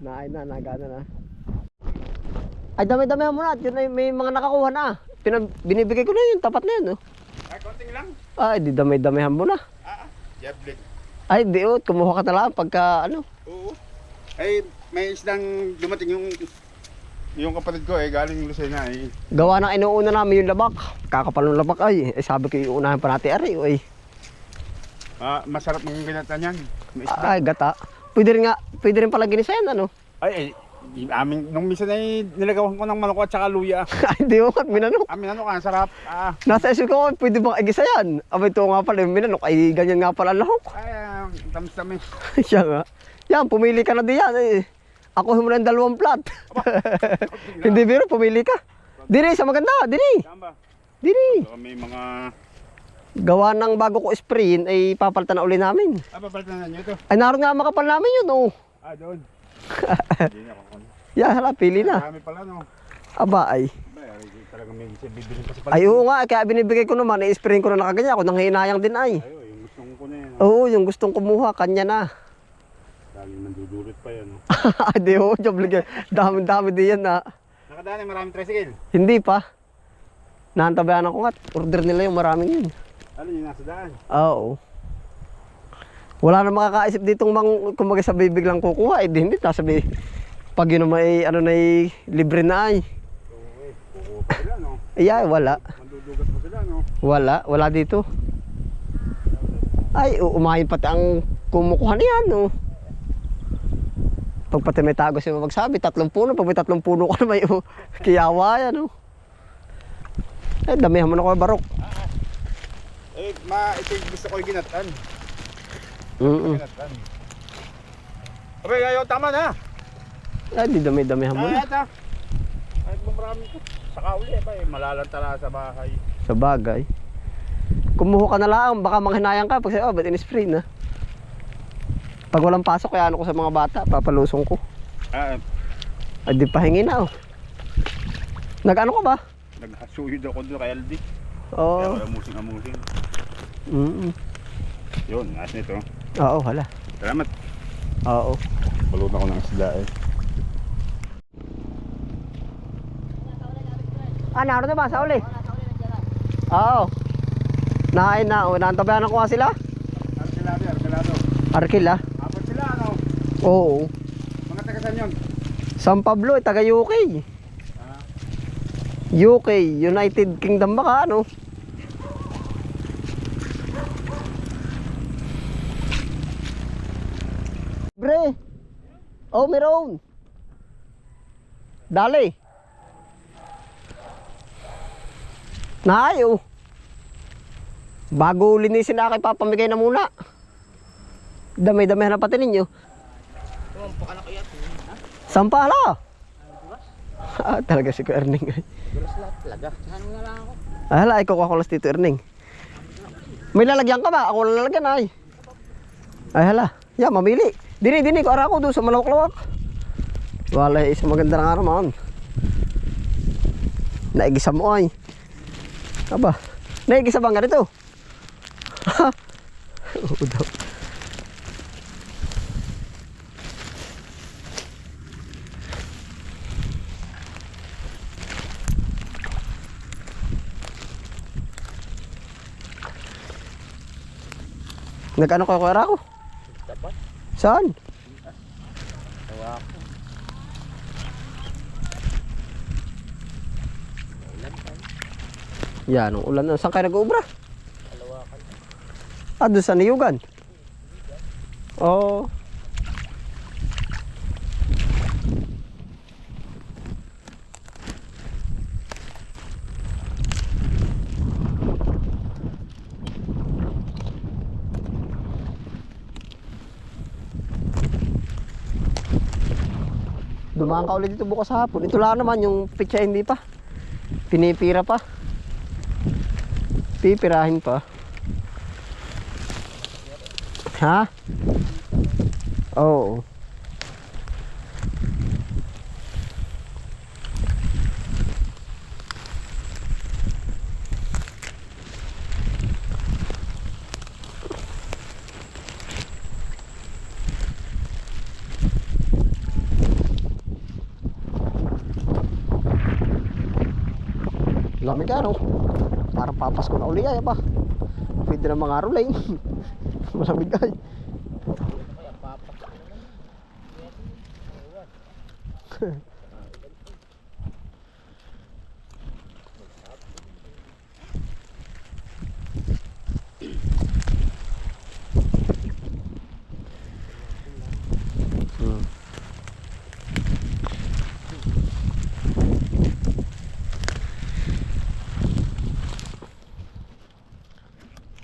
Nagana na. Ay, dami-dami mo na. Yun ay may mga nakakuha na. Binibigay ko na yun, tapat na yun. Oh. Ay, konting lang. Ay, di dami-damihan mo na. Jablik. Ay, di oh, kumuha ka na lang pagka ano. Oo. Ay, may isdang dumating yung kapatid ko galing Lucena eh. Gawa na inuuna namin yung labak. Kakapal ng labak ay. Sabi ko iuunahan pa natin ari. Ay. Masarap ng ginata niyan. Ay, gata. Pwede rin pala ginisayan ano. Ay, nung minsan ay nilagawan ko ng manok at saka luya. Ay, di mo minanok. Minanok ang sarap. Nasa isip ko, pwede bang igisa yan? Abay, ito nga pala yung minanok. Ay, ganyan nga pala ang lahok. Ay, tamis-tamis. Siya nga. Yan, pumili ka na diyan eh. Ako mo ng 2 plat. Hindi biro, pumili ka. Diri, sa maganda, diri. Tama. Diri. So, may mga... Gawa ng bago ko sprayin, ay papalitan na uli namin. Papalitan na nyo ito? Ay, naroon nga makapal namin yun, oh. Doon. Hindi na ako. Yan, hala, pili na. Marami pala, no? Aba, ay. Talagang may bibili pa sa pala. Ay, oo nga, kaya binibigay ko naman, i-sprayin ko na nakaganyan ako, nang hinayang din ay. Ayo, yung gustong ko na yan. Oo, yung gustong kumuha, kanya na. Laging nandudulot pa yan, no? Ay, di ho, joblig yan. Dami-dami din yan na. Nakadaan maraming tricycle. Hindi pa. Nahantabayan ako nga, order nila yung maraming yun. Ano yung nasa daan? Oo. Wala na makakaisip ditong kumbaga sa bibig lang kukuha, eh, hindi, sabi, pag yun may, ano na libre na ay. Oo, kukuha pa sila, no? Ay, wala. Mandudugat pa sila, no? Wala dito. Ay, umahin pati ang kumukuha niyan, no? Pag pati may tago siya magsabi, 3 puno, pag may 3 puno ka na may kiyawa yan, no? Eh, damihan mo na ko barok. Ito yung gusto ko yung ginatan. Ginatan. Abay, ayaw, tama na! Ay, di dami-damihan mo na. Ito. Kahit marami ko. Saka uli, malalantala sa bahay. Sa bagay. Kumuha ka na lang, baka manghinayang ka pag sa'yo, ba't in-spray na? Pag walang pasok, kaya ano ko sa mga bata, papalusong ko. Ay, di pahingi na, oh. Nag-ano ko ba? Naghasuyod ako doon kay LD. Oo. Kaya wala musing-amusing. Yun, ayos nito. Oo, hala. Salamat. Oo. Balot ako ng isda eh. Naroon na ba sa uli? Oo. Nain na, naantabayan ko nga sila. Arkelado. Arkil, ah. Apat sila, ano? Oo. Mga taga-san yun? San Pablo, taga UK. UK, United Kingdom baka, ano? Bre. Oh, meron. Dali. Naay, oh. Bago linisin na kayo, papamigay na muna. Dami-dami na pati ninyo. Sampala. Talaga si Kuya Erning. Gulas lahat talaga. Saan nga lang ako? Hala, ay kukukulas dito, Erning. May lalagyan ka ba? Ako lalagyan ay. Ay hala, ya mamili. Dini ko ara ko doon sa malawak-lawak. Wala, isang maganda nga naman. Naigisa mo ay. Aba, naigisa ba nga dito? Oo daw. Nag-ano kayo kaya ako? Dapat. Saan? Tawa ko. Ulan pa. Yan, ang ulan na. Saan kayo nag-uubra? Kalawakan. Doon sa Niyugan? Oo. Dumaan ka ulit dito bukas hapon. Ito lang naman yung pitsa hindi pa. Pinipira pa. Pipirahin pa. Ha? Oo. Lamig ano. Parang papasko na uli ay ba. Pwede na mga ruling. Malamig ay. Kaya papak ko naman. Ewan. Hmm.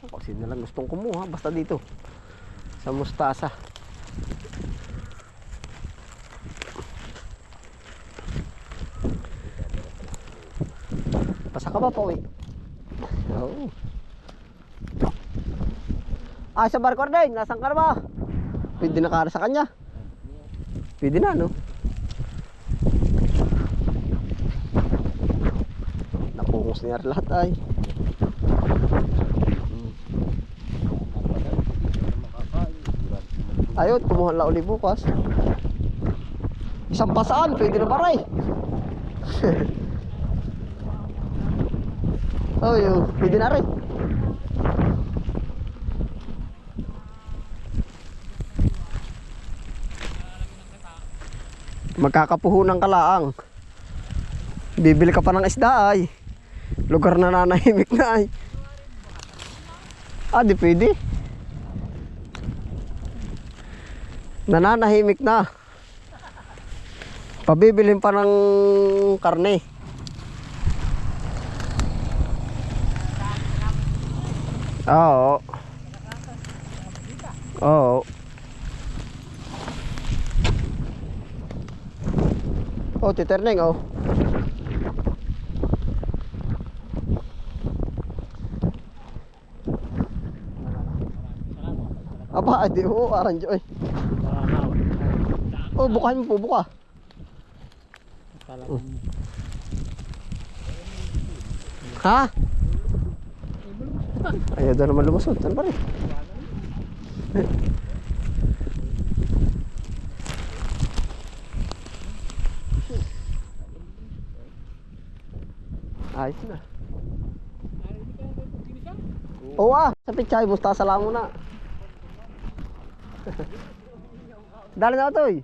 Ako sino lang gustong kumuha basta dito sa mustasa. Pasa ka ba po eh? Oo. Ah, sa barko din, nasaan ka na ba? Pwede na kara sa kanya. Pwede na, no? Napungos niya lahat ay. Ayun, kumuha la uli bukas. Isang pasaan, pwede na baray. Oh, yun, pwede na rin. Magkakapuhunan ka laang. Bibili ka pa ng isda ay. Lugar na nanahimik na ay. Ah, di pwede. Nananahimik na. Pabibilin pa ng karne. Oo. Oo. Oh, titerneng oh. Aba, di oh, aranjo eh. Oh, bukahin mo po, buka. Ha? Ayaw daw naman lumusot. Ano ba rin? Ayos na. Oo sa pichay, mustasa lang muna. Dali na Utoy.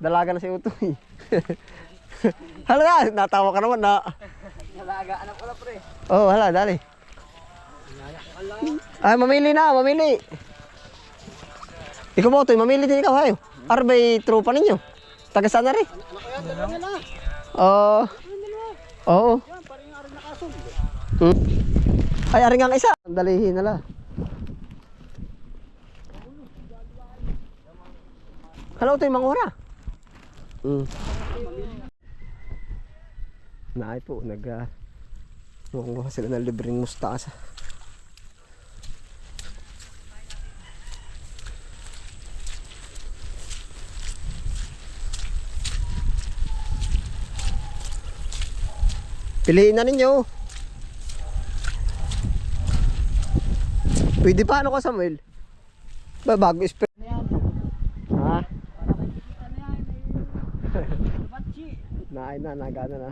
Dalaga na si Utoy. Hala, natawa ka naman na. Nalaga, anak ko na pre. Oh, hala, dali. Ay, mamili na, mamili. Ikaw mo Utoy, mamili din ikaw hayo. Arbay tropa ninyo. Taga saan na rin? Ano kaya, dalawa nila. Oo. Oo. Yan, parang yung aring nakasong. Hmm. Ay, aring ang isa. Dalihin na lang. Hello, ito yung mga ora. Naay po, mukhang sila ng libreng mustasa. Piliin na ninyo. Pwede pa ano ka Samuel? Ba bago spray. Ha? Naay na, nagana na.